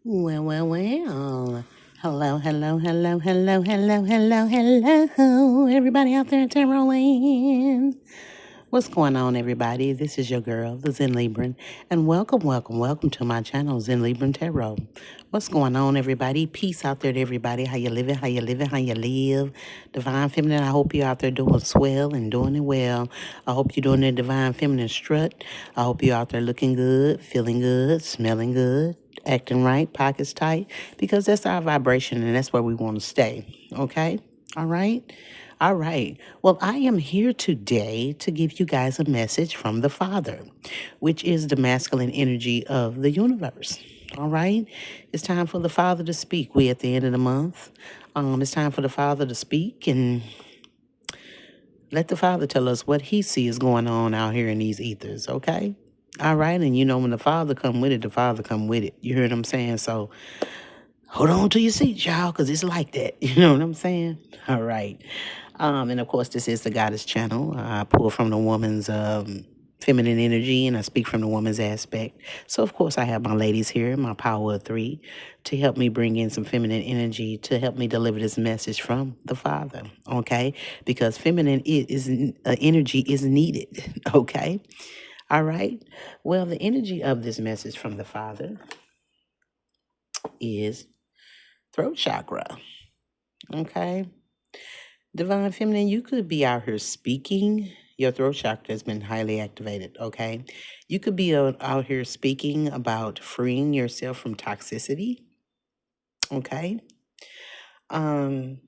Well. Hello. Everybody out there in Timberland. What's going on, everybody? This is your girl, the Zen Libran, and welcome to my channel, Zen Libran Tarot. What's going on, everybody? Peace out there to everybody. How you living? How you live? Divine Feminine, I hope you're out there doing swell and doing it well. I hope you're doing the Divine Feminine strut. I hope you're out there looking good, feeling good, smelling good, acting right, pockets tight, because that's our vibration and that's where we want to stay. Okay? All right? All right. Well, I am here today to give you guys a message from the Father, which is the masculine energy of the universe. All right. It's time for the Father to speak. We at the end of the month. It's time for the Father to speak and let the Father tell us what he sees going on out here in these ethers. Okay. All right. And you know, when the Father come with it, the Father come with it. You hear what I'm saying? So hold on to your seat, y'all, because it's like that. You know what I'm saying? All right. And of course, this is the Goddess channel. I pull from the woman's feminine energy and I speak from the woman's aspect. So, of course, I have my ladies here, my power of three, to help me bring in some feminine energy to help me deliver this message from the Father. Okay? Because feminine energy is needed. Okay? All right. Well, the energy of this message from the Father is throat chakra. Okay. Divine Feminine, you could be out here speaking. Your throat chakra has been highly activated, okay? You could be out here speaking about freeing yourself from toxicity, okay? Um,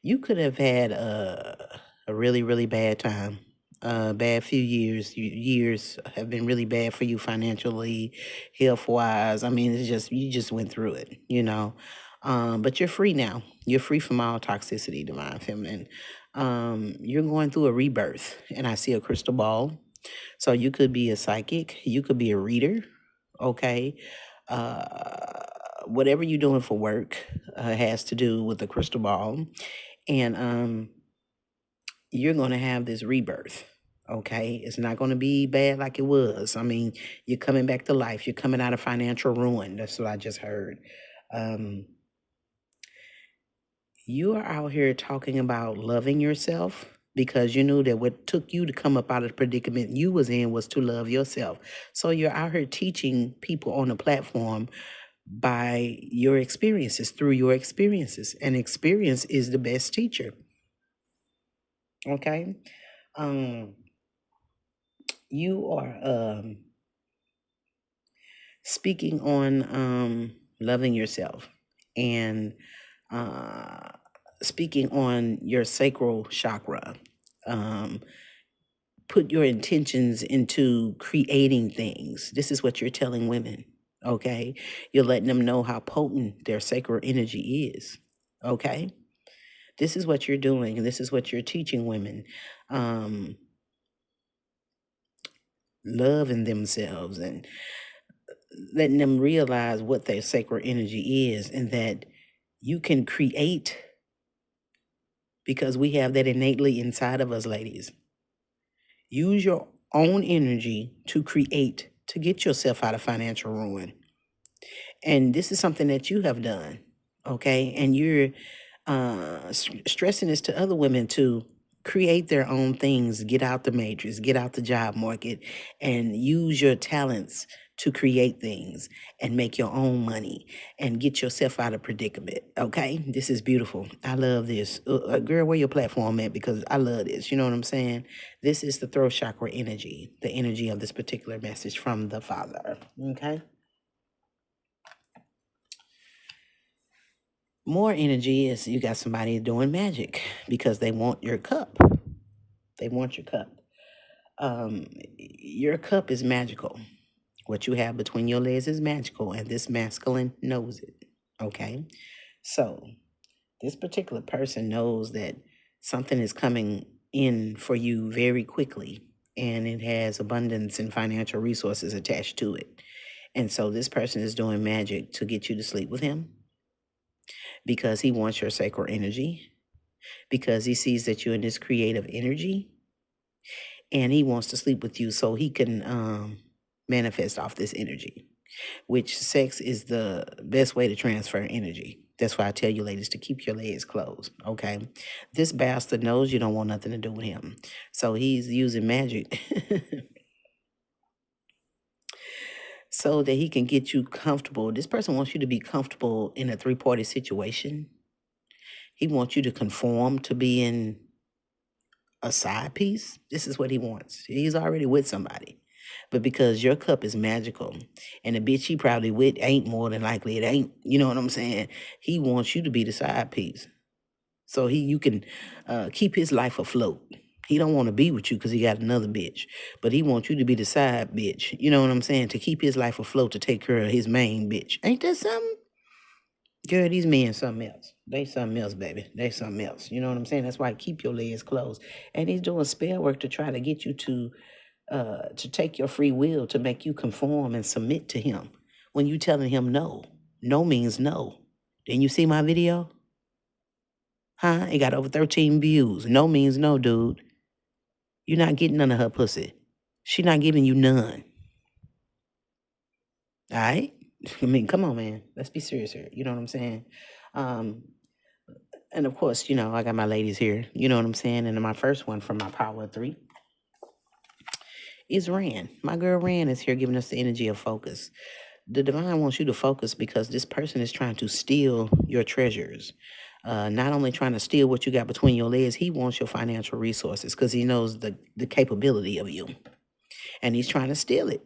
you could have had a really, really bad time. Bad few years. Years have been really bad for you financially, health-wise. I mean, you just went through it, you know. But you're free now. You're free from all toxicity, Divine Feminine. You're going through a rebirth, and I see a crystal ball. So you could be a psychic, you could be a reader, okay? Uh, Whatever you're doing for work has to do with the crystal ball, and you're going to have this rebirth. Okay, it's not going to be bad like it was. I mean, you're coming back to life. You're coming out of financial ruin. That's what I just heard. Um, You are out here talking about loving yourself because you knew that what took you to come up out of the predicament you was in was to love yourself. So you're out here teaching people on the platform by your experiences, through your experiences. And experience is the best teacher. Okay? Um, you are speaking on loving yourself and uh, speaking on your sacral chakra. Um, put your intentions into creating things. This is what you're telling women, okay? You're letting them know how potent their sacral energy is, okay? This is what you're doing, and this is what you're teaching women. Um, Loving themselves and letting them realize what their sacral energy is and that you can create because we have that innately inside of us, ladies. Use your own energy to create, to get yourself out of financial ruin. And this is something that you have done, okay? And you're stressing this to other women to create their own things, get out the matrix, get out the job market, and use your talents to create things and make your own money and get yourself out of predicament, okay? This is beautiful. I love this. Girl, where your platform at? Because I love this. You know what I'm saying? This is the throat chakra energy, the energy of this particular message from the Father, okay? More energy is you got somebody doing magic because they want your cup. They want your cup. Your cup is magical. What you have between your legs is magical, and this masculine knows it. Okay? So, this particular person knows that something is coming in for you very quickly, and it has abundance and financial resources attached to it. And so, this person is doing magic to get you to sleep with him because he wants your sacral energy, because he sees that you're in this creative energy and he wants to sleep with you so he can manifest off this energy. which sex is the best way to transfer energy. That's why I tell you ladies to keep your legs closed, okay? This bastard knows you don't want nothing to do with him. So he's using magic so that he can get you comfortable. This person wants you to be comfortable in a three-party situation. He wants you to conform to being a side piece. This is what he wants. He's already with somebody. But because your cup is magical and the bitch he probably with ain't, more than likely it ain't, you know what I'm saying? He wants you to be the side piece. So you can keep his life afloat. He don't want to be with you because he got another bitch. But he wants you to be the side bitch. You know what I'm saying? To keep his life afloat, to take care of his main bitch. Ain't that something? Girl, these men something else. They something else, baby. They something else. You know what I'm saying? That's why I keep your legs closed. And he's doing spell work to try to get you to take your free will, to make you conform and submit to him. When you telling him no, no means no. Didn't you see my video? Huh? It got over 13 views. No means no, dude. You're not getting none of her pussy. She not giving you none. All right? I mean, come on, man. Let's be serious here. You know what I'm saying? Um, and of course, I got my ladies here. You know what I'm saying? And my first one from my Power of 3 is Ran. My girl Ran is here giving us the energy of focus. The divine wants you to focus because this person is trying to steal your treasures. Not only trying to steal what you got between your legs, he wants your financial resources because he knows the capability of you. And he's trying to steal it.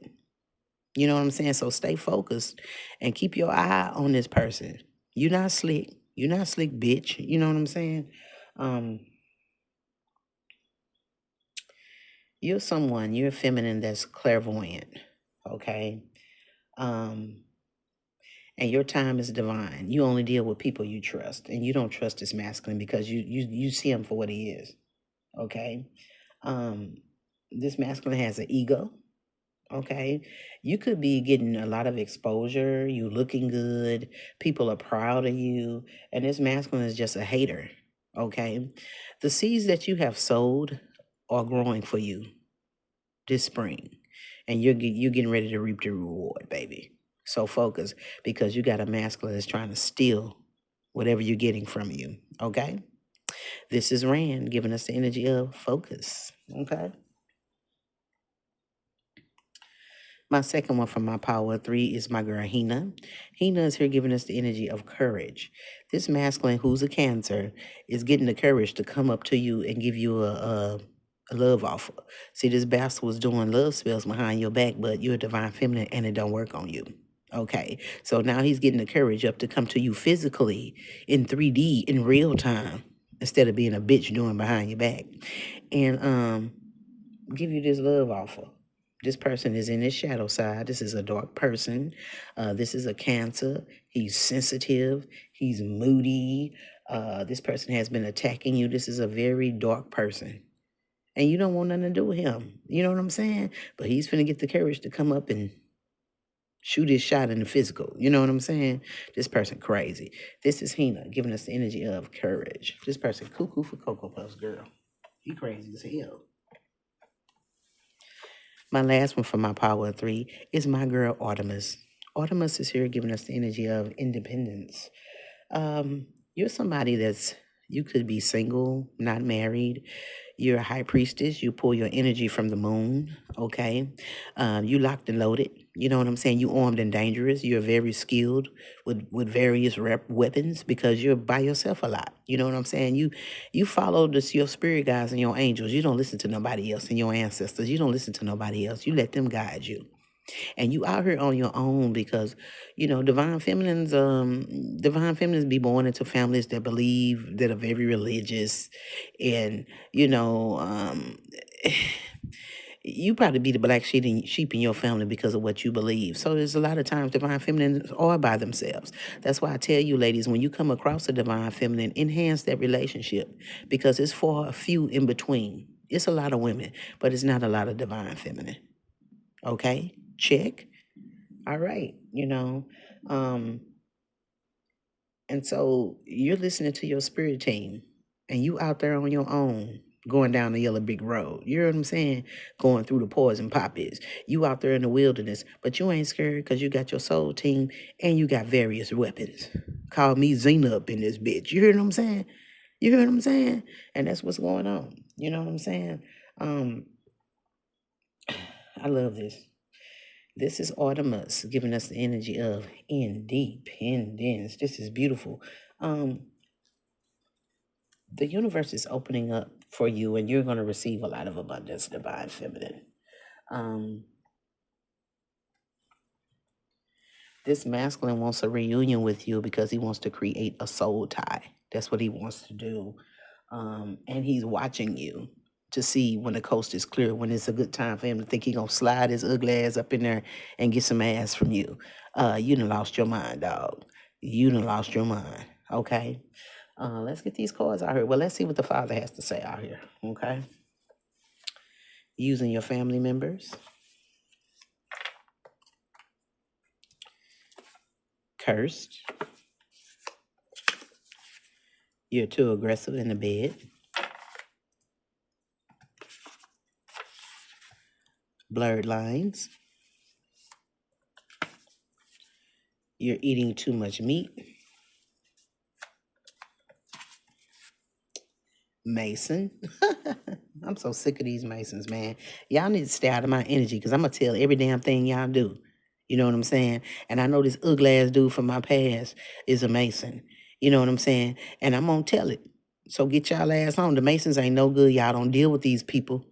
You know what I'm saying? So stay focused and keep your eye on this person. You're not slick. You're not slick, bitch. You know what I'm saying? Um, you're someone, you're feminine that's clairvoyant. Okay? Um, and your time is divine. You only deal with people you trust, and you don't trust this masculine because you see him for what he is. Okay? Um, this masculine has an ego. Okay, you could be getting a lot of exposure, you looking good, people are proud of you, and this masculine is just a hater. Okay, the seeds that you have sowed are growing for you this spring, and you're getting ready to reap the reward, baby. So focus, because you got a masculine that's trying to steal whatever you're getting from you. Okay, this is Rand giving us the energy of focus. Okay. My second one from my Power of 3 is my girl Hina. Hina is here giving us the energy of courage. This masculine who's a Cancer is getting the courage to come up to you and give you a love offer. See, this bastard was doing love spells behind your back, but you're a divine feminine and it don't work on you. Okay, so now he's getting the courage up to come to you physically in 3D in real time instead of being a bitch doing behind your back. And give you this love offer. This person is in his shadow side. This is a dark person. This is a Cancer. He's sensitive. He's moody. This person has been attacking you. This is a very dark person. And you don't want nothing to do with him. You know what I'm saying? But he's finna get the courage to come up and shoot his shot in the physical. You know what I'm saying? This person crazy. This is Hina giving us the energy of courage. This person cuckoo for Cocoa Puffs, girl. He crazy as hell. My last one for my Power of 3 is my girl Artemis. Artemis is here giving us the energy of independence. You're somebody you could be single, not married. You're a high priestess. You pull your energy from the moon, okay? You locked and loaded. You know what I'm saying? You armed and dangerous. You're very skilled with various weapons because you're by yourself a lot. You know what I'm saying? You follow your spirit guides and your angels. You don't listen to nobody else and your ancestors. You don't listen to nobody else. You let them guide you. And you out here on your own because, divine feminines be born into families that believe, that are very religious, and you probably be the black sheep in your family because of what you believe. So there's a lot of times divine feminines are by themselves. That's why I tell you, ladies, when you come across a divine feminine, enhance that relationship because it's for a few in between. It's a lot of women, but it's not a lot of divine feminine. Okay? Check. All right. Um, and so you're listening to your spirit team and you out there on your own. going down the yellow brick road. You hear what I'm saying? Going through the poison poppies. You out there in the wilderness, but you ain't scared because you got your soul team and you got various weapons. Call me Xena up in this bitch. You hear what I'm saying? You hear what I'm saying? And that's what's going on. You know what I'm saying? Um, I love this. This is Artemis giving us the energy of independence. This is beautiful. The universe is opening up for you, and you're going to receive a lot of abundance, divine feminine. Um, this masculine wants a reunion with you because he wants to create a soul tie. That's what he wants to do. And he's watching you to see when the coast is clear, when it's a good time for him to think he gonna slide his ugly ass up in there and get some ass from you. You done lost your mind, dog. You done lost your mind. Okay. Let's get these cards out here. Well, let's see what the Father has to say out here. Okay. Using your family members. Cursed. You're too aggressive in the bed. Blurred lines. You're eating too much meat. Mason. I'm so sick of these Masons, man. Y'all need to stay out of my energy because I'm going to tell every damn thing y'all do. You know what I'm saying? And I know this ugly ass dude from my past is a Mason. You know what I'm saying? And I'm going to tell it. So get y'all ass on. The Masons ain't no good. Y'all don't deal with these people.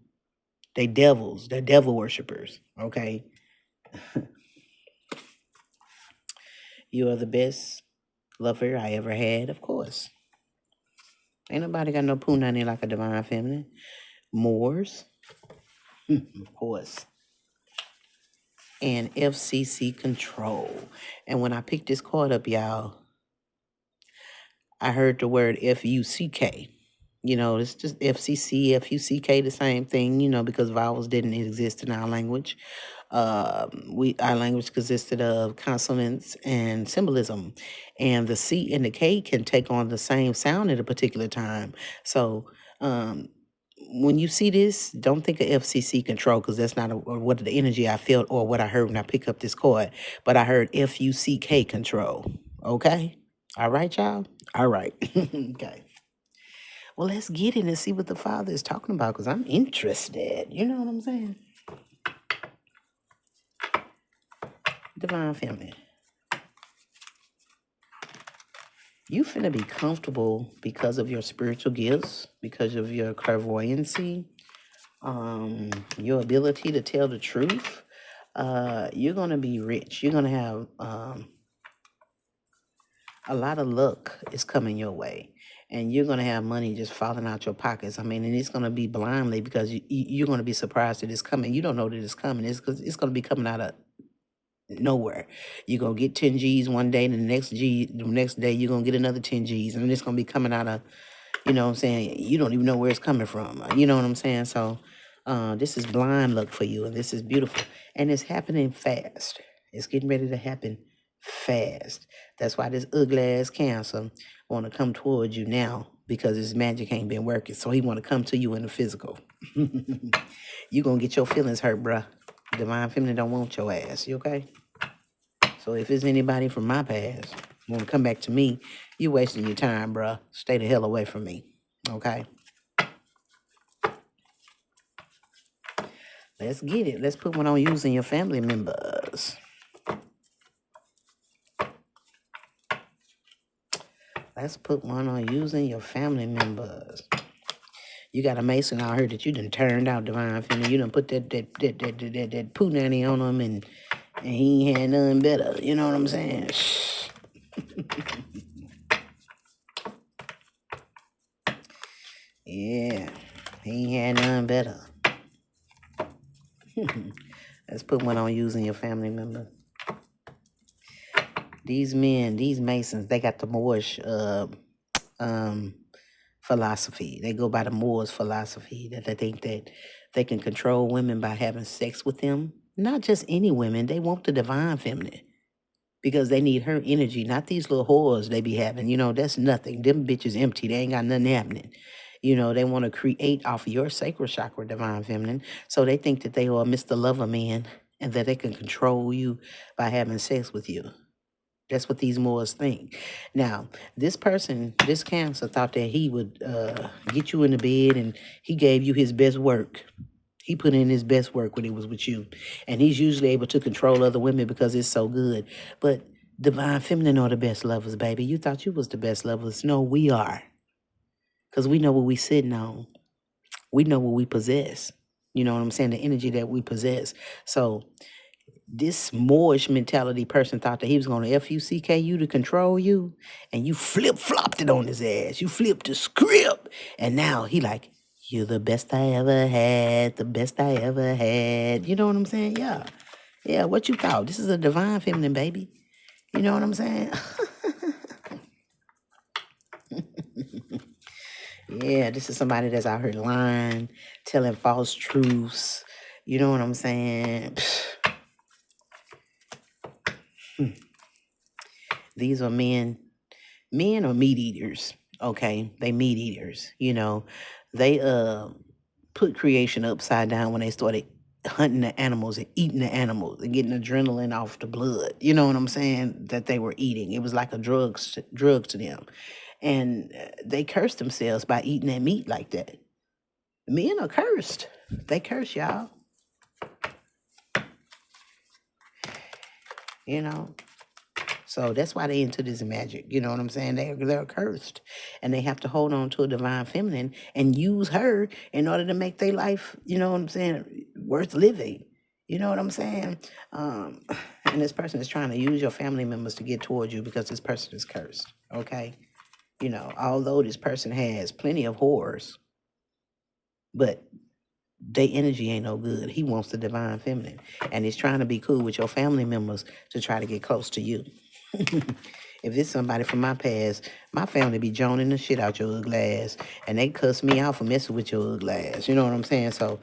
They devils. They're devil worshippers. Okay? You are the best lover I ever had, of course. Ain't nobody got no punani like a divine feminine. Moors, of course. And FCC control. And when I picked this card up, y'all, I heard the word FUCK. You know, it's just FCC, FUCK, the same thing, you know, because vowels didn't exist in our language. Our language consisted of consonants and symbolism. And the C and the K can take on the same sound at a particular time. So when you see this, don't think of FCC control because that's not what the energy I felt or what I heard when I picked up this card. But I heard FUCK control. Okay? All right, y'all? All right. Okay. Well, let's get in and see what the Father is talking about because I'm interested. You know what I'm saying? Divine Feminine. You finna be comfortable because of your spiritual gifts, because of your clairvoyancy, your ability to tell the truth. You're gonna be rich. You're gonna have a lot of luck is coming your way. And you're going to have money just falling out your pockets. I mean, and it's going to be blindly because you're going to be surprised that it's coming. You don't know that it's coming. It's going to be coming out of nowhere. You're going to get 10 G's one day, and the next day you're going to get another 10 G's. And it's going to be coming out of, you know what I'm saying? You don't even know where it's coming from. You know what I'm saying? So this is blind luck for you, and this is beautiful. And it's happening fast. It's getting ready to happen fast. That's why this ugly ass Cancer want to come towards you now because his magic ain't been working. So he want to come to you in the physical. You gonna get your feelings hurt, bruh. Divine Feminine don't want your ass. You okay? So if it's anybody from my past want to come back to me, you wasting your time, bruh. Stay the hell away from me. Okay? Let's get it. Let's put one on using your family members. Let's put one on using your family members. You got a Mason out here that you done turned out, Divine Feminine. You done put that poo nanny on him and he ain't had nothing better. You know what I'm saying? Yeah, he ain't had nothing better. Let's put one on using your family member. These men, these Masons, they got the Moorish philosophy. They go by the Moors philosophy that they think that they can control women by having sex with them. Not just any women. They want the Divine Feminine because they need her energy, not these little whores they be having. You know, that's nothing. Them bitches empty. They ain't got nothing happening. You know, they want to create off your sacral chakra, divine feminine. So they think that they are Mr. Lover Man and that they can control you by having sex with you. That's what these Moors think. Now, this person, this Cancer, thought that he would get you in the bed, and he gave you his best work. He put in his best work when he was with you. And he's usually able to control other women because it's so good. But divine feminine are the best lovers, baby. You thought you was the best lovers. No, we are. Because we know what we sitting on. We know what we possess. You know what I'm saying? The energy that we possess. So this Moorish mentality person thought that he was going to F-U-C-K you to control you, and you flip-flopped it on his ass. You flipped the script, and now he like, you're the best I ever had, the best I ever had. You know what I'm saying? Yeah. Yeah, what you thought? This is a divine feminine, baby. You know what I'm saying? Yeah, this is somebody that's out here lying, telling false truths. You know what I'm saying? These are men. Men are meat eaters. Okay, they meat eaters. You know, they put creation upside down when they started hunting the animals and eating the animals and getting adrenaline off the blood. You know what I'm saying? That they were eating. It was like a drug to them, and they cursed themselves by eating that meat like that. Men are cursed. They curse y'all. You know. So that's why they into this magic. You know what I'm saying? They're cursed. And they have to hold on to a divine feminine and use her in order to make their life, you know what I'm saying, worth living. You know what I'm saying? And this person is trying to use your family members to get towards you because this person is cursed. Okay? You know, although this person has plenty of whores, but their energy ain't no good. He wants the divine feminine. And he's trying to be cool with your family members to try to get close to you. If it's somebody from my past, my family be joning the shit out your ugly ass, and they cuss me out for messing with your ugly ass. You know what I'm saying? So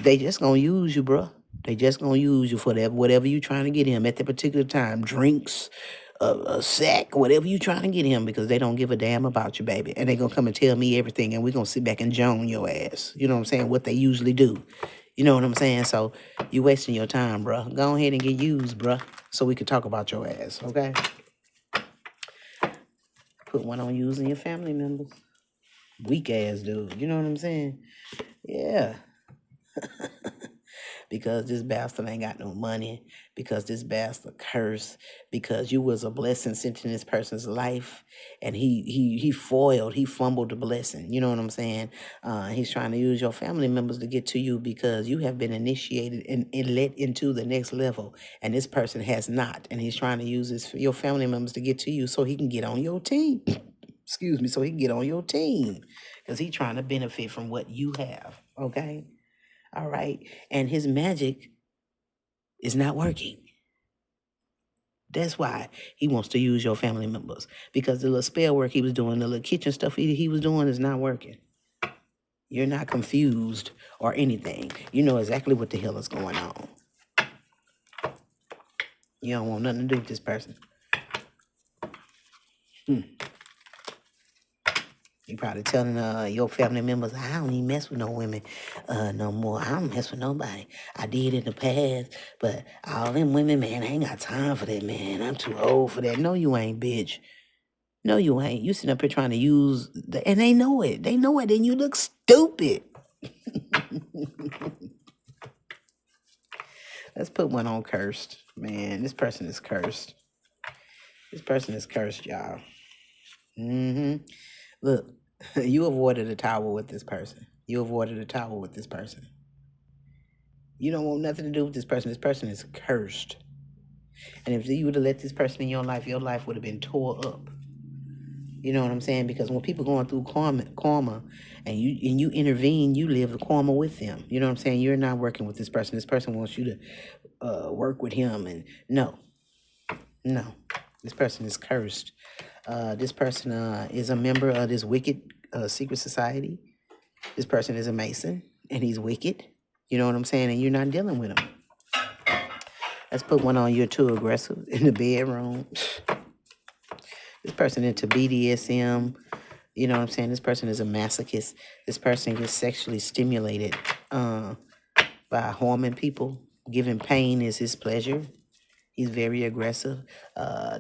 they just gonna use you, bruh. They just gonna use you for that, whatever you trying to get him at that particular time. Drinks, a sack, whatever you trying to get him, because they don't give a damn about you, baby. And they gonna come and tell me everything, and we gonna sit back and joan your ass. You know what I'm saying? What they usually do. You know what I'm saying? So you wasting your time, bruh. Go ahead and get used, bruh, so we can talk about your ass, okay? Put one on using your family members. Weak ass dude. You know what I'm saying? Yeah. Because this bastard ain't got no money, because this bastard cursed, because you was a blessing sent in this person's life, and he foiled, he fumbled the blessing. You know what I'm saying? He's trying to use your family members to get to you because you have been initiated and let into the next level, and this person has not, and he's trying to use your family members to get to you so he can get on your team. Excuse me, so he can get on your team because he's trying to benefit from what you have. Okay? All right. And his magic is not working. That's why he wants to use your family members, because the little spell work he was doing, the little kitchen stuff he was doing is not working. You're not confused or anything. You know exactly what the hell is going on. You don't want nothing to do with this person. You probably telling your family members, I don't even mess with no women no more. I don't mess with nobody. I did in the past, but all them women, man, I ain't got time for that, man. I'm too old for that. No, you ain't, bitch. No, you ain't. You sitting up here trying to use and they know it. They know it, and you look stupid. Let's put one on cursed. Man, this person is cursed. This person is cursed, y'all. Look, you avoided a tower with this person. You avoided a tower with this person. You don't want nothing to do with this person. This person is cursed. And if you would have let this person in your life would have been tore up. You know what I'm saying? Because when people going through karma and you intervene, you live the karma with them. You know what I'm saying? You're not working with this person. This person wants you to work with him. And no. This person is cursed. This person is a member of this wicked secret society. This person is a Mason, and he's wicked. You know what I'm saying? And you're not dealing with him. Let's put one on. You're too aggressive in the bedroom. This person into BDSM, You know what I'm saying? This person is a masochist. This person gets sexually stimulated by harming people. Giving pain is his pleasure. He's very aggressive.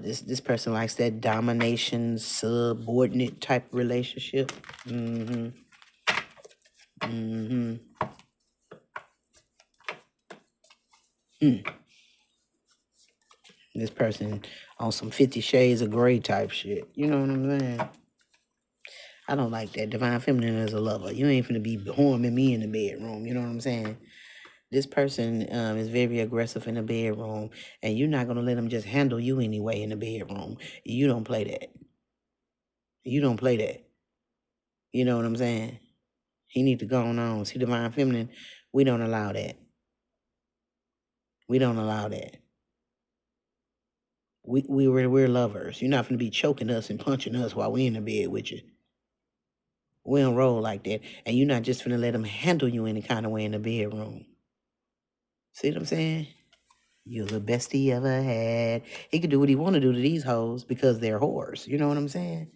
This person likes that domination, subordinate type relationship. Mm-hmm. Mm-hmm. This person on some 50 Shades of Grey type shit. You know what I'm saying? I don't like that. Divine Feminine as a lover. You ain't finna be harming me in the bedroom. You know what I'm saying? This person is very aggressive in the bedroom, and you're not gonna let them just handle you anyway in the bedroom. You don't play that. You don't play that. You know what I'm saying? He need to go on. See, Divine Feminine, we don't allow that. We don't allow that. We're lovers. You're not gonna be choking us and punching us while we in the bed with you. We don't roll like that. And you're not just gonna let them handle you any kind of way in the bedroom. See what I'm saying? You're the best he ever had. He could do what he want to do to these hoes because they're whores. You know what I'm saying?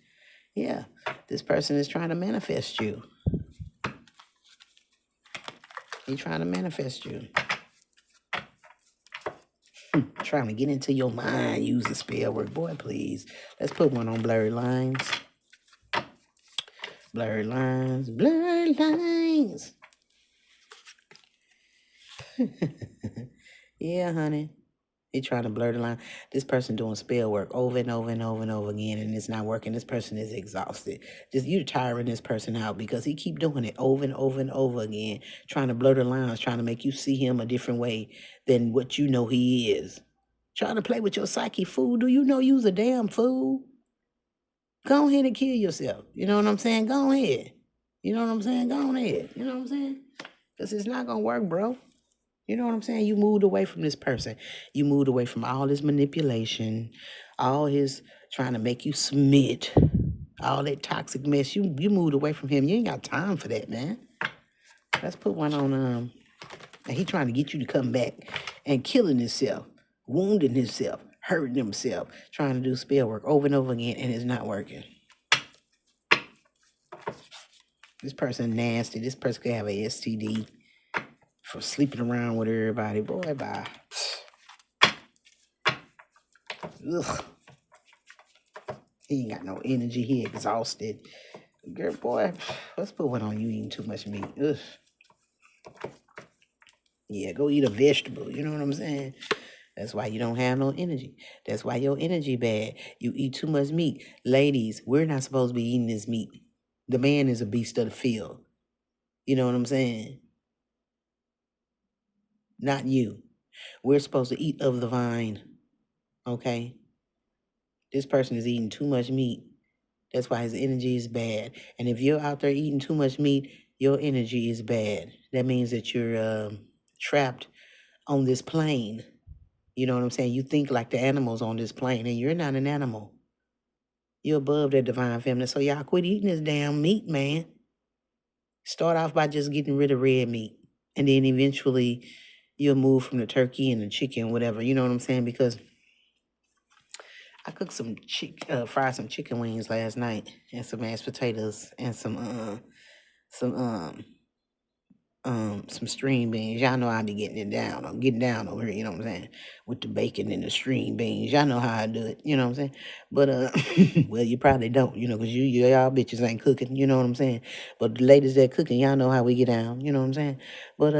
Yeah. This person is trying to manifest you. He's trying to manifest you. Trying to get into your mind using spell work. Boy, please. Let's put one on blurred lines. Blurred lines. Blurred lines. Yeah, honey. He trying to blur the line. This person doing spell work over and over and over and over again, and it's not working. This person is exhausted. Just you tiring this person out because he keep doing it over and over and over again, trying to blur the lines, trying to make you see him a different way than what you know he is. Trying to play with your psyche, fool. Do you know you's a damn fool? Go ahead and kill yourself. You know what I'm saying? Go ahead. You know what I'm saying? Go ahead. You know what I'm saying? Because it's not going to work, bro. You know what I'm saying? You moved away from this person. You moved away from all his manipulation, all his trying to make you submit, all that toxic mess. You moved away from him. You ain't got time for that, man. Let's put one on and he trying to get you to come back and killing himself, wounding himself, hurting himself, trying to do spell work over and over again, and it's not working. This person nasty. This person could have a STD for sleeping around with everybody. Boy, bye. Ugh. He ain't got no energy. He exhausted. Girl, boy, let's put one on you eating too much meat. Ugh. Yeah, go eat a vegetable. You know what I'm saying? That's why you don't have no energy. That's why your energy bad. You eat too much meat. Ladies, we're not supposed to be eating this meat. The man is a beast of the field. You know what I'm saying? Not you. We're supposed to eat of the vine. Okay? This person is eating too much meat. That's why his energy is bad. And if you're out there eating too much meat, your energy is bad. That means that you're trapped on this plane. You know what I'm saying? You think like the animals on this plane, and you're not an animal. You're above that divine feminine. So y'all quit eating this damn meat, man. Start off by just getting rid of red meat. And then eventually you'll move from the turkey and the chicken, whatever. You know what I'm saying? Because I cooked fried some chicken wings last night and some mashed potatoes and some string beans. Y'all know I be getting it down. I'm getting down over here, you know what I'm saying? With the bacon and the string beans. Y'all know how I do it, you know what I'm saying? But well, you probably don't, you know, because y'all bitches ain't cooking, you know what I'm saying? But the ladies that cooking, y'all know how we get down, you know what I'm saying? But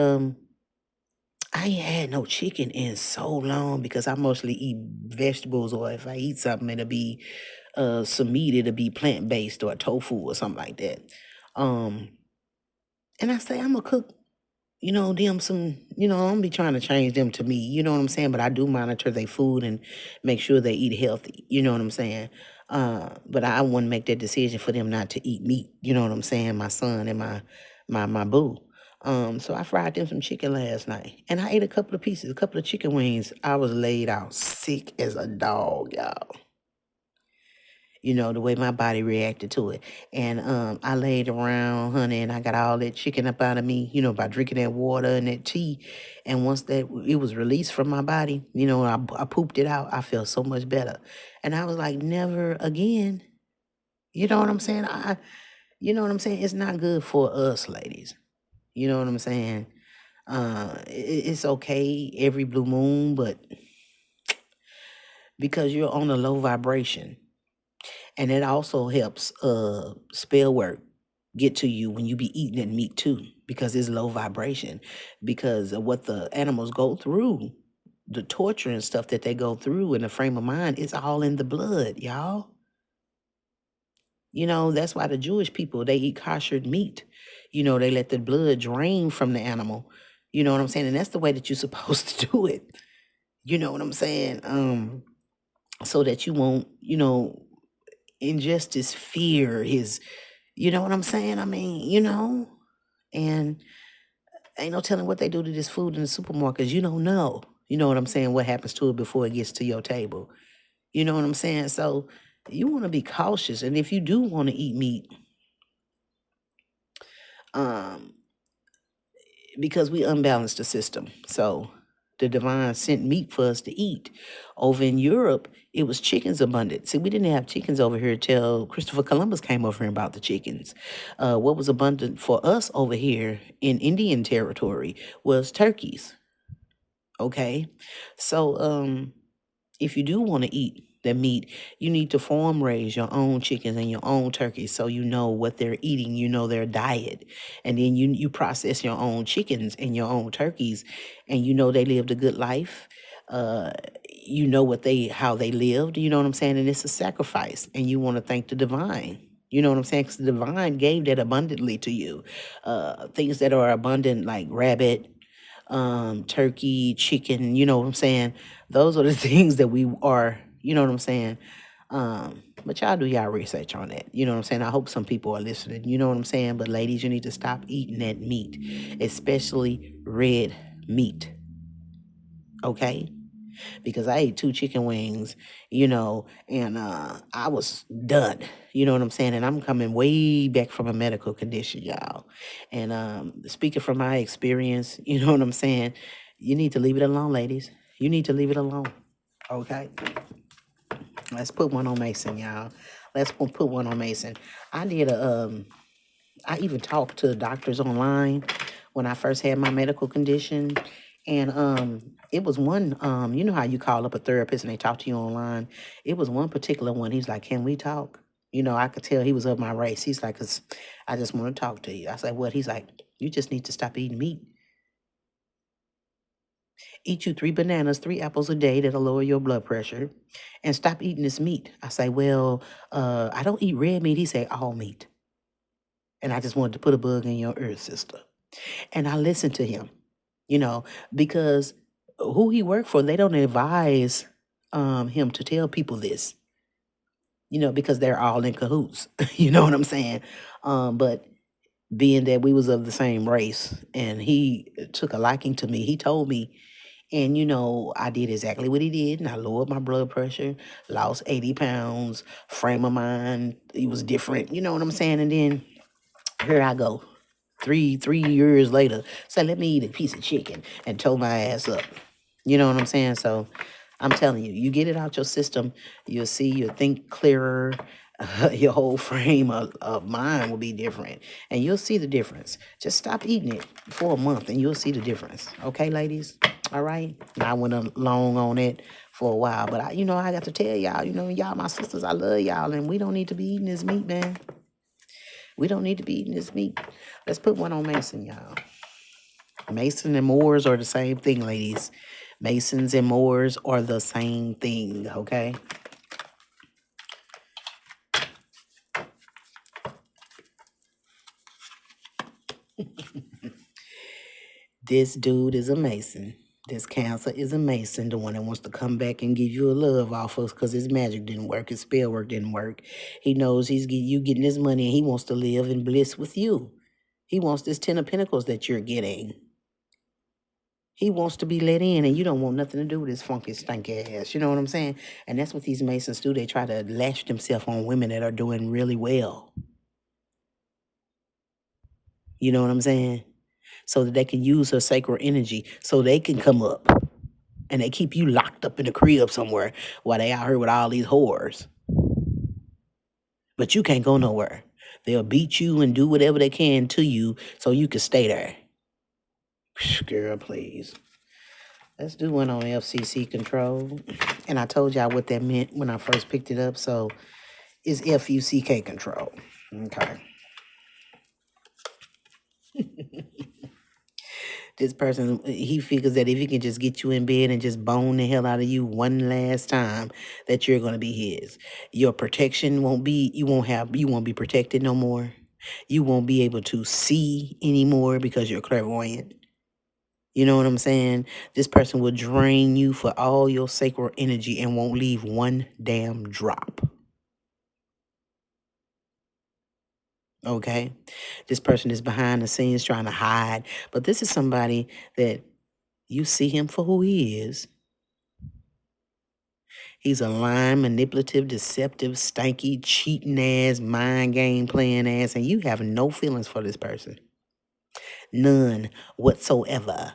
I ain't had no chicken in so long because I mostly eat vegetables, or if I eat something, it'll be some meat, it'll be plant-based or tofu or something like that. And I say I'm gonna cook, you know, them some, you know, I'm gonna be trying to change them to me, you know what I'm saying? But I do monitor their food and make sure they eat healthy, you know what I'm saying? But I wouldn't make that decision for them not to eat meat, you know what I'm saying? My son and my boo. So I fried them some chicken last night, and I ate a couple of pieces, a couple of chicken wings. I was laid out sick as a dog, y'all. You know, the way my body reacted to it. And I laid around, honey, and I got all that chicken up out of me, you know, by drinking that water and that tea. And once that it was released from my body, you know, I pooped it out, I felt so much better. And I was like, never again. You know what I'm saying? You know what I'm saying? It's not good for us, ladies. You know what I'm saying? It's okay every blue moon, but because you're on a low vibration, and it also helps spell work get to you when you be eating that meat too, because it's low vibration, because of what the animals go through, the torture and stuff that they go through in the frame of mind. It's all in the blood, y'all. You know, that's why the Jewish people, they eat kosher meat. You know, they let the blood drain from the animal. You know what I'm saying? And that's the way that you're supposed to do it. You know what I'm saying? So that you won't, injustice, fear, his, you know what I'm saying? I mean, and ain't no telling what they do to this food in the supermarkets. You don't know. You know what I'm saying? What happens to it before it gets to your table. You know what I'm saying? So you want to be cautious. And if you do want to eat meat, um, because we unbalanced the system. So the divine sent meat for us to eat. Over in Europe, it was chickens abundant. See, we didn't have chickens over here till Christopher Columbus came over here about the chickens. What was abundant for us over here in Indian territory was turkeys. Okay, so if you do want to eat the meat, you need to farm raise your own chickens and your own turkeys so you know what they're eating, you know their diet. And then you process your own chickens and your own turkeys, and you know they lived a good life. Uh you know how they lived, you know what I'm saying? And it's a sacrifice, and you want to thank the divine. You know what I'm saying? Because the divine gave that abundantly to you. Things that are abundant like rabbit, turkey, chicken, you know what I'm saying? Those are the things that we are, you know what I'm saying? But y'all do y'all research on that. You know what I'm saying? I hope some people are listening. You know what I'm saying? But ladies, you need to stop eating that meat, especially red meat. Okay? Because I ate 2 chicken wings, and I was done. You know what I'm saying? And I'm coming way back from a medical condition, y'all. And speaking from my experience, you know what I'm saying? You need to leave it alone, ladies. You need to leave it alone. Okay? Let's put one on Mason, y'all. Let's put one on Mason. I did I even talked to doctors online when I first had my medical condition. And it was one, you know how you call up a therapist and they talk to you online? It was one particular one. He's like, "Can we talk?" You know, I could tell he was of my race. He's like, "'Cause I just want to talk to you." I said, "What?" He's like, "You just need to stop eating meat. Eat you 3 bananas, 3 apples a day that'll lower your blood pressure, and stop eating this meat." I say, "Well, I don't eat red meat." He said, "All meat." And I just wanted to put a bug in your ear, sister. And I listened to him, you know, because who he worked for, they don't advise him to tell people this, because they're all in cahoots. You know what I'm saying? But being that we was of the same race and he took a liking to me, he told me, and I did exactly what he did, and I lowered my blood pressure, lost 80 pounds, frame of mind, it was different, you know what I'm saying? And then here I go, three years later, say, let me eat a piece of chicken and tow my ass up. You know what I'm saying? So I'm telling you, you get it out your system, you'll see, you'll think clearer. Your whole frame of mind will be different, and you'll see the difference. Just stop eating it for a month and you'll see the difference. Okay, ladies? All right? I went along on it for a while, but I got to tell y'all, y'all my sisters, I love y'all, and we don't need to be eating this meat, man. We don't need to be eating this meat. Let's put one on Mason, y'all. Mason and Moors are the same thing, ladies. Masons and Moors are the same thing, okay? This dude is a Mason. This Cancer is a Mason, the one that wants to come back and give you a love off us because his magic didn't work, his spell work didn't work. He knows you getting his money and he wants to live in bliss with you. He wants this 10 of Pentacles that you're getting. He wants to be let in, and you don't want nothing to do with his funky, stanky ass. You know what I'm saying? And that's what these Masons do. They try to lash themselves on women that are doing really well. You know what I'm saying? So that they can use her sacred energy so they can come up. And they keep you locked up in a crib somewhere while they out here with all these whores. but you can't go nowhere. They'll beat you and do whatever they can to you so you can stay there. Girl, please. Let's do one on FCC control. And I told y'all what that meant when I first picked it up. So it's FUCK control. Okay. This person, he figures that if he can just get you in bed and just bone the hell out of you one last time, that you're going to be his. Your protection won't be, you won't be protected no more. You won't be able to see anymore because you're clairvoyant. You know what I'm saying? This person will drain you for all your sacred energy and won't leave one damn drop. Okay? This person is behind the scenes trying to hide, but this is somebody that you see him for who he is. He's a lying, manipulative, deceptive, stanky, cheating ass, mind game playing ass, and you have no feelings for this person. None whatsoever.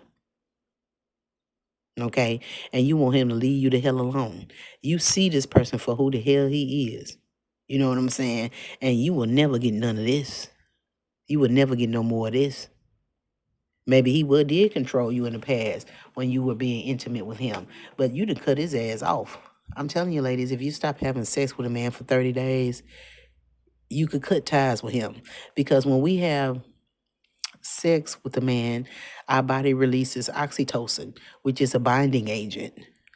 Okay? And you want him to leave you the hell alone. You see this person for who the hell he is. You know what I'm saying? And you will never get none of this. You will never get no more of this. Maybe he did control you in the past when you were being intimate with him, but you done cut his ass off. I'm telling you, ladies, if you stop having sex with a man for 30 days, you could cut ties with him. Because when we have sex with a man, our body releases oxytocin, which is a binding agent.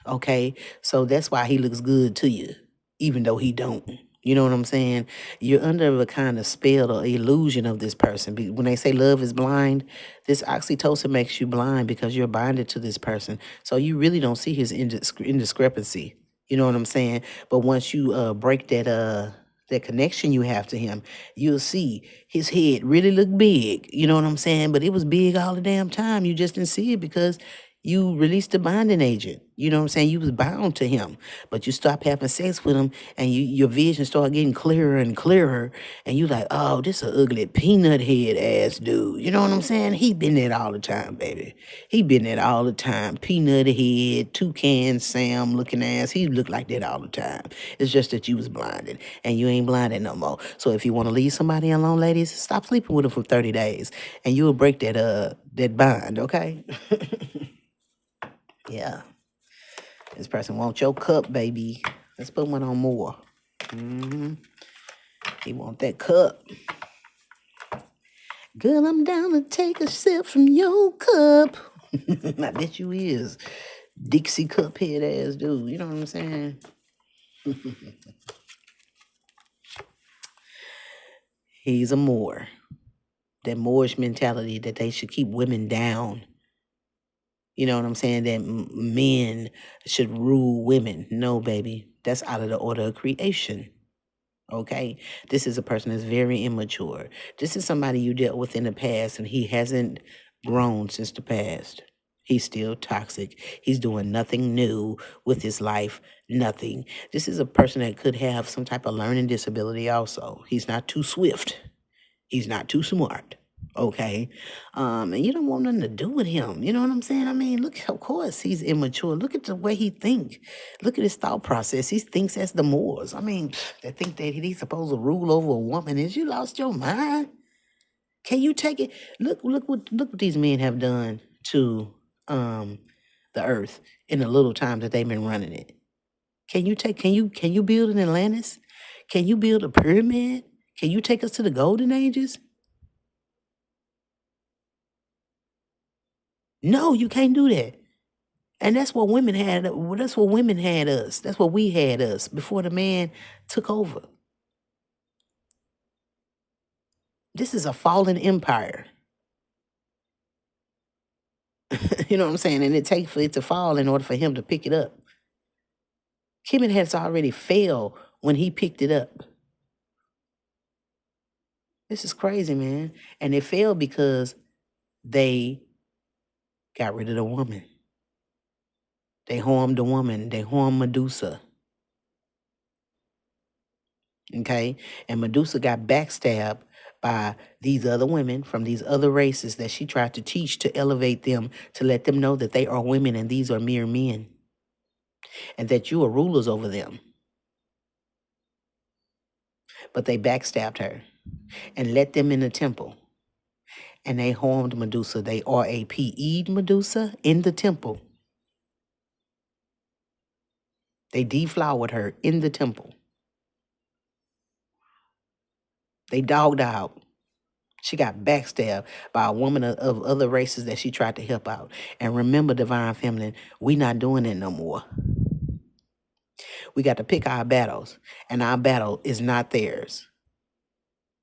Okay? So that's why he looks good to you, even though he don't. You know what I'm saying? You're under a kind of spell or illusion of this person. When they say love is blind, this oxytocin makes you blind because you're binded to this person. So you really don't see his indiscrepancy. You know what I'm saying? But once you break that connection you have to him, you'll see his head really look big. You know what I'm saying? But it was big all the damn time. You just didn't see it because you released the binding agent. You know what I'm saying? You was bound to him, but you stopped having sex with him, and your vision started getting clearer and clearer, and you like, oh, this a ugly peanut head ass dude. You know what I'm saying? He been there all the time, baby. He been there all the time. Peanut head, toucan Sam looking ass. He looked like that all the time. It's just that you was blinded, and you ain't blinded no more. So if you want to leave somebody alone, ladies, stop sleeping with them for 30 days, and you'll break that bond, okay? Yeah. This person wants your cup, baby. Let's put one on more. He want that cup. Girl, I'm down to take a sip from your cup. I bet you is. Dixie cup head ass dude. You know what I'm saying? He's a Moor. That Moorish mentality that they should keep women down. You know what I'm saying? That men should rule women. No, baby. That's out of the order of creation. Okay? This is a person that's very immature. This is somebody you dealt with in the past, and he hasn't grown since the past. He's still toxic. He's doing nothing new with his life. Nothing. This is a person that could have some type of learning disability also. He's not too swift. He's not too smart. Okay. And you don't want nothing to do with him. You know what I'm saying? I mean, look, of course he's immature. Look at the way he think. Look at his thought process. He thinks as the Moors. I mean, they think that he's supposed to rule over a woman. Is you lost your mind? Can you take it? Look what these men have done to the earth in the little time that they've been running it. Can you build an Atlantis? Can you build a pyramid? Can you take us to the golden ages? No, you can't do that. And that's what women had. That's what women had us. That's what we had us before the man took over. This is a fallen empire. You know what I'm saying? And it takes for it to fall in order for him to pick it up. Kemet has already failed when he picked it up. This is crazy, man. And it failed because they got rid of the woman. They harmed the woman. They harmed Medusa. Okay? And Medusa got backstabbed by these other women from these other races that she tried to teach to elevate them, to let them know that they are women and these are mere men, and that you are rulers over them. but they backstabbed her and let them in the temple. And they harmed Medusa. They RAPE'd Medusa in the temple. They deflowered her in the temple. They dogged her out. She got backstabbed by a woman of other races that she tried to help out. And remember, Divine Feminine, we not doing it no more. We got to pick our battles, and our battle is not theirs.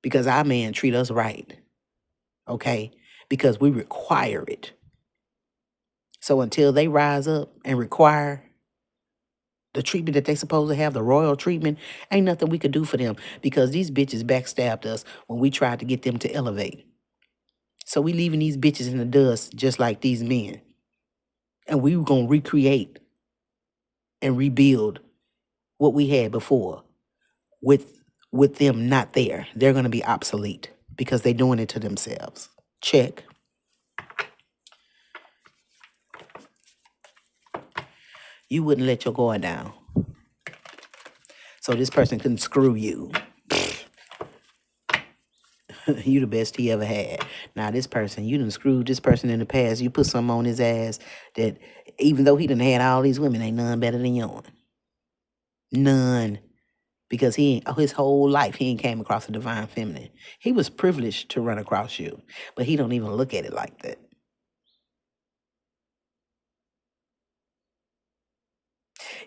Because our men treat us right, okay? Because we require it. So until they rise up and require the treatment that they supposed to have, the royal treatment, ain't nothing we could do for them because these bitches backstabbed us when we tried to get them to elevate. So we leaving these bitches in the dust just like these men. And we were going to recreate and rebuild what we had before with them not there. They're going to be obsolete because they're doing it to themselves. Check. You wouldn't let your guard down. So this person couldn't screw you. You the best he ever had. Now this person, you done screwed this person in the past. You put something on his ass that even though he done had all these women, ain't none better than yours. None. Because his whole life, he ain't came across a divine feminine. He was privileged to run across you, but he don't even look at it like that.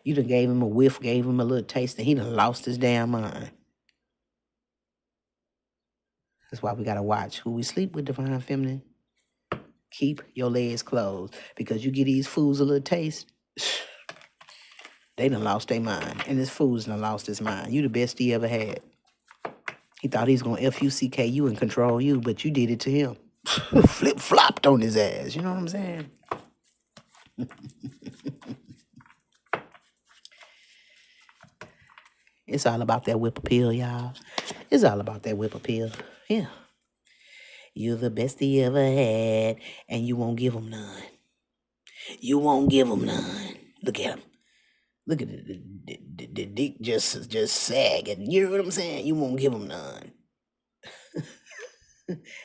You done gave him a whiff, gave him a little taste, and he done lost his damn mind. That's why we got to watch who we sleep with, divine feminine. Keep your legs closed. Because you give these fools a little taste, they done lost their mind. And this fool's done lost his mind. You the best he ever had. He thought he was going to F-U-C-K you and control you, but you did it to him. Flip-flopped on his ass. You know what I'm saying? It's all about that whip appeal, y'all. It's all about that whip appeal. Yeah. You're the best he ever had, and you won't give him none. You won't give him none. Look at him. Look at the dick just sagging. You know what I'm saying? You won't give him none.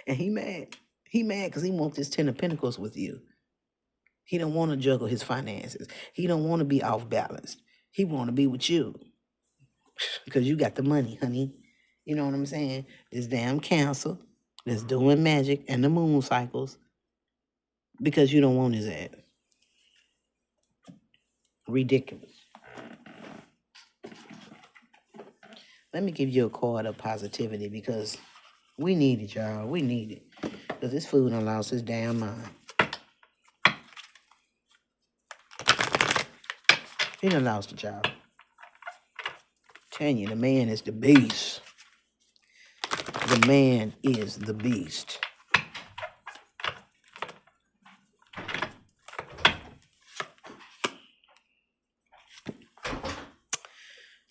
And he mad. He mad because he wants this 10 of Pentacles with you. He don't want to juggle his finances. He don't want to be off balanced. He want to be with you. Because you got the money, honey. You know what I'm saying? This damn Cancer that's doing magic and the moon cycles because you don't want his ass. Ridiculous. Let me give you a card of positivity because we need it, y'all. We need it. Because this fool done lost his damn mind. He done lost it, y'all. Telling you, the man is the beast. The man is the beast.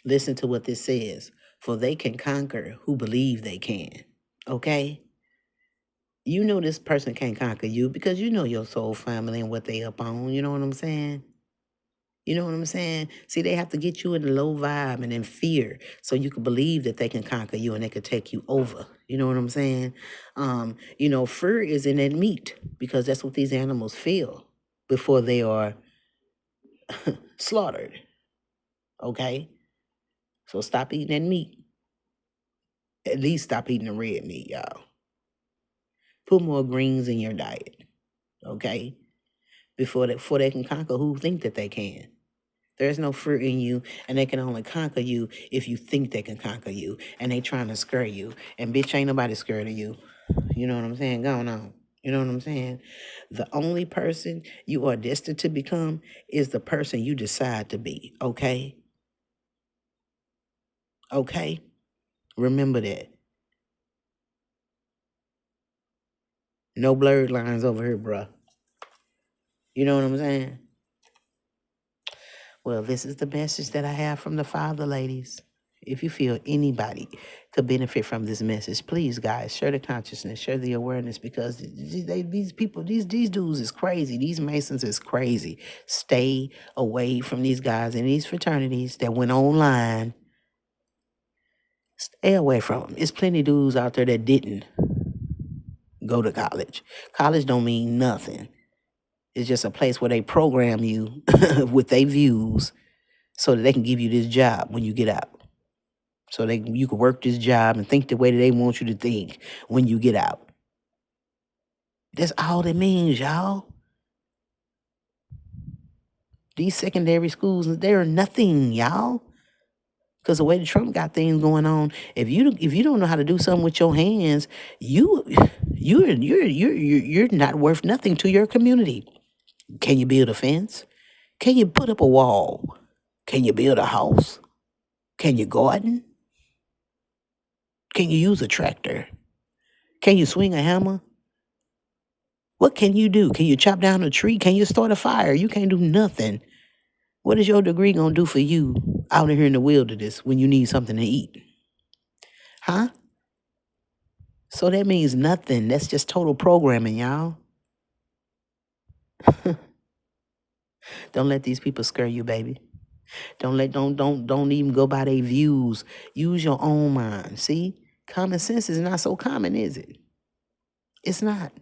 Listen to what this says. For they can conquer who believe they can. Okay? You know this person can't conquer you because you know your soul family and what they up on. You know what I'm saying? You know what I'm saying? See, they have to get you in the low vibe and in fear so you can believe that they can conquer you and they can take you over. You know what I'm saying? Fear is in that meat because that's what these animals feel before they are slaughtered. Okay? So stop eating that meat. At least stop eating the red meat, y'all. Put more greens in your diet. Okay? Before they can conquer who think that they can. There's no fear in you, and they can only conquer you if you think they can conquer you, and they trying to scare you. And bitch, ain't nobody scared of you. You know what I'm saying? Going on. You know what I'm saying? The only person you are destined to become is the person you decide to be. Okay? Okay? Remember that. No blurred lines over here, bruh. You know what I'm saying? Well, this is the message that I have from the Father, ladies. If you feel anybody could benefit from this message, please, guys, share the consciousness, share the awareness, because these people, these dudes is crazy. These Masons is crazy. Stay away from these guys in these fraternities that went online Stay away from them. There's plenty of dudes out there that didn't go to college. College don't mean nothing. It's just a place where they program you with their views so that they can give you this job when you get out. So you can work this job and think the way that they want you to think when you get out. That's all it means, y'all. These secondary schools, they're nothing, y'all. Because the way the Trump got things going on, if you don't know how to do something with your hands, you're not worth nothing to your community. Can you build a fence? Can you put up a wall? Can you build a house? Can you garden? Can you use a tractor? Can you swing a hammer? What can you do? Can you chop down a tree? Can you start a fire? You can't do nothing. What is your degree gonna do for you out here in the wilderness when you need something to eat? Huh? So that means nothing. That's just total programming, y'all. Don't let these people scare you, baby. Don't even go by their views. Use your own mind. See? Common sense is not so common, is it? It's not.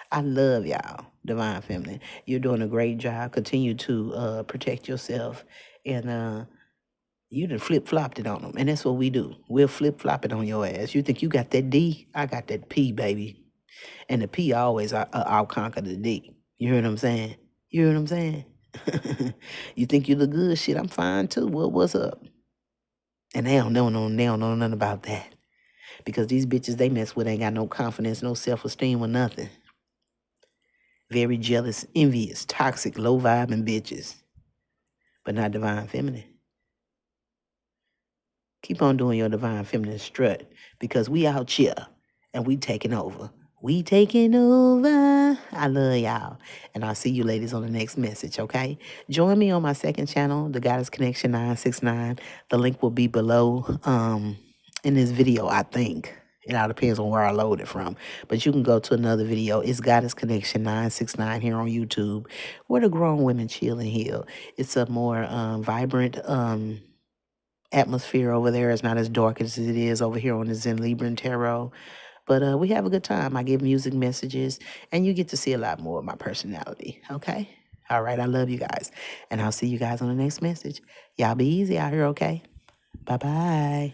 I love y'all, Divine Feminine. You're doing a great job. Continue to protect yourself. And you done flip-flopped it on them. And that's what we do. We'll flip-flop it on your ass. You think you got that D? I got that P, baby. And the P always out-conquer the D. You hear what I'm saying? You hear what I'm saying? You think you look good? Shit, I'm fine too. What's up? And they don't know nothing about that. Because these bitches they mess with ain't got no confidence, no self-esteem or nothing. Very jealous, envious, toxic, low-vibing bitches. But not Divine Feminine. Keep on doing your Divine Feminine strut. Because we out here and we taking over. We taking over. I love y'all. And I'll see you ladies on the next message, okay? Join me on my second channel, The Goddess Connection 969. The link will be below in this video, I think. It all depends on where I load it from. But you can go to another video. It's Goddess Connection 969 here on YouTube, where the grown women chill and heal. It's a more vibrant atmosphere over there. It's not as dark as it is over here on the Zen Libra and Tarot. But we have a good time. I give music messages, and you get to see a lot more of my personality, okay? All right, I love you guys. And I'll see you guys on the next message. Y'all be easy out here, okay? Bye-bye.